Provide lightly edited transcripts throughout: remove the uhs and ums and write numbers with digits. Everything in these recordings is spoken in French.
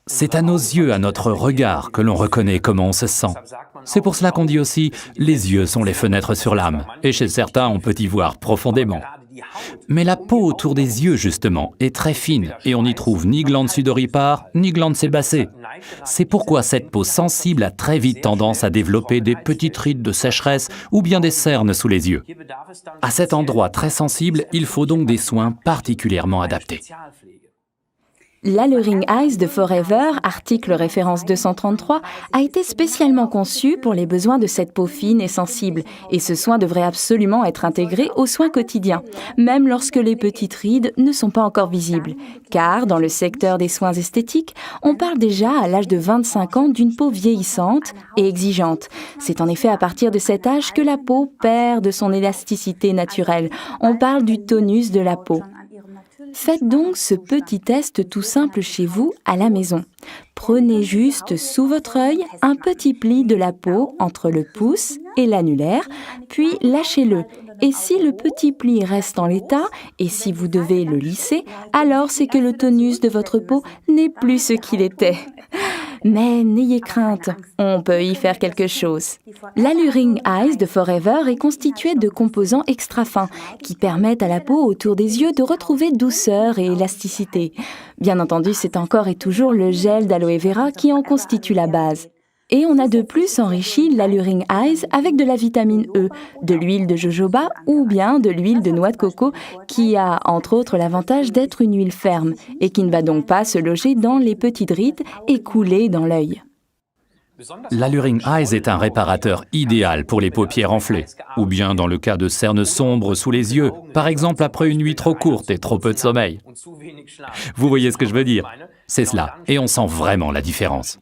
C'est à nos yeux, à notre regard, que l'on reconnaît comment on se sent. C'est pour cela qu'on dit aussi « les yeux sont les fenêtres sur l'âme » et chez certains, on peut y voir profondément. Mais la peau autour des yeux, justement, est très fine et on n'y trouve ni glande sudoripare, ni glande sébacée. C'est pourquoi cette peau sensible a très vite tendance à développer des petites rides de sécheresse ou bien des cernes sous les yeux. À cet endroit très sensible, il faut donc des soins particulièrement adaptés. L'Alluring Eyes de Forever, article référence 233, a été spécialement conçu pour les besoins de cette peau fine et sensible. Et ce soin devrait absolument être intégré aux soins quotidiens, même lorsque les petites rides ne sont pas encore visibles. Car dans le secteur des soins esthétiques, on parle déjà à l'âge de 25 ans d'une peau vieillissante et exigeante. C'est en effet à partir de cet âge que la peau perd de son élasticité naturelle. On parle du tonus de la peau. Faites donc ce petit test tout simple chez vous à la maison. Prenez juste sous votre œil un petit pli de la peau entre le pouce et l'annulaire, puis lâchez-le. Et si le petit pli reste en l'état, et si vous devez le lisser, alors c'est que le tonus de votre peau n'est plus ce qu'il était. Mais n'ayez crainte, on peut y faire quelque chose. L'Alluring Eyes de Forever est constitué de composants extra fins qui permettent à la peau autour des yeux de retrouver douceur et élasticité. Bien entendu, c'est encore et toujours le gel d'aloe vera qui en constitue la base. Et on a de plus enrichi l'Alluring Eyes avec de la vitamine E, de l'huile de jojoba ou bien de l'huile de noix de coco qui a entre autres l'avantage d'être une huile ferme et qui ne va donc pas se loger dans les petites rides et couler dans l'œil. L'Alluring Eyes est un réparateur idéal pour les paupières enflées, ou bien dans le cas de cernes sombres sous les yeux, par exemple après une nuit trop courte et trop peu de sommeil. Vous voyez ce que je veux dire? C'est cela, et on sent vraiment la différence.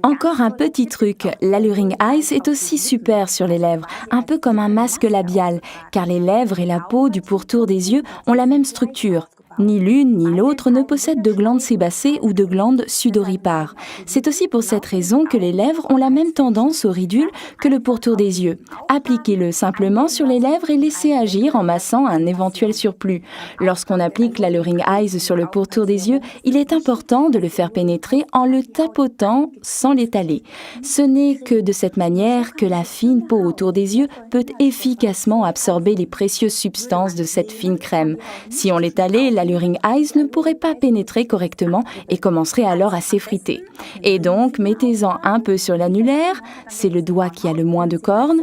Encore un petit truc, l'Alluring Eyes est aussi super sur les lèvres, un peu comme un masque labial, car les lèvres et la peau du pourtour des yeux ont la même structure. Ni l'une ni l'autre ne possèdent de glandes sébacées ou de glandes sudoripares. C'est aussi pour cette raison que les lèvres ont la même tendance au ridule que le pourtour des yeux. Appliquez-le simplement sur les lèvres et laissez agir en massant un éventuel surplus. Lorsqu'on applique l'Alluring Eyes sur le pourtour des yeux, il est important de le faire pénétrer en le tapotant sans l'étaler. Ce n'est que de cette manière que la fine peau autour des yeux peut efficacement absorber les précieuses substances de cette fine crème. Si on l'étalait, l'Alluring Eyes ne pourrait pas pénétrer correctement et commencerait alors à s'effriter. Et donc, mettez-en un peu sur l'annulaire, c'est le doigt qui a le moins de cornes.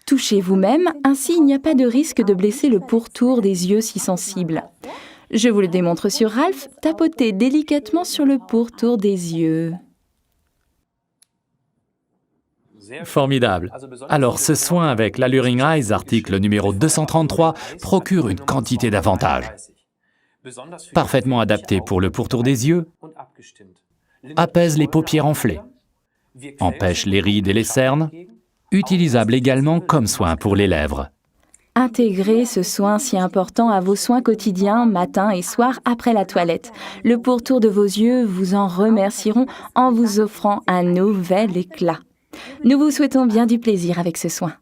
Touchez vous-même, ainsi il n'y a pas de risque de blesser le pourtour des yeux si sensible. Je vous le démontre sur Ralph, tapotez délicatement sur le pourtour des yeux. Formidable. Alors ce soin avec l'Alluring Eyes, article numéro 233, procure une quantité d'avantages. Parfaitement adapté pour le pourtour des yeux, apaise les paupières enflées, empêche les rides et les cernes, utilisable également comme soin pour les lèvres. Intégrez ce soin si important à vos soins quotidiens, matin et soir après la toilette. Le pourtour de vos yeux vous en remercieront en vous offrant un nouvel éclat. Nous vous souhaitons bien du plaisir avec ce soin.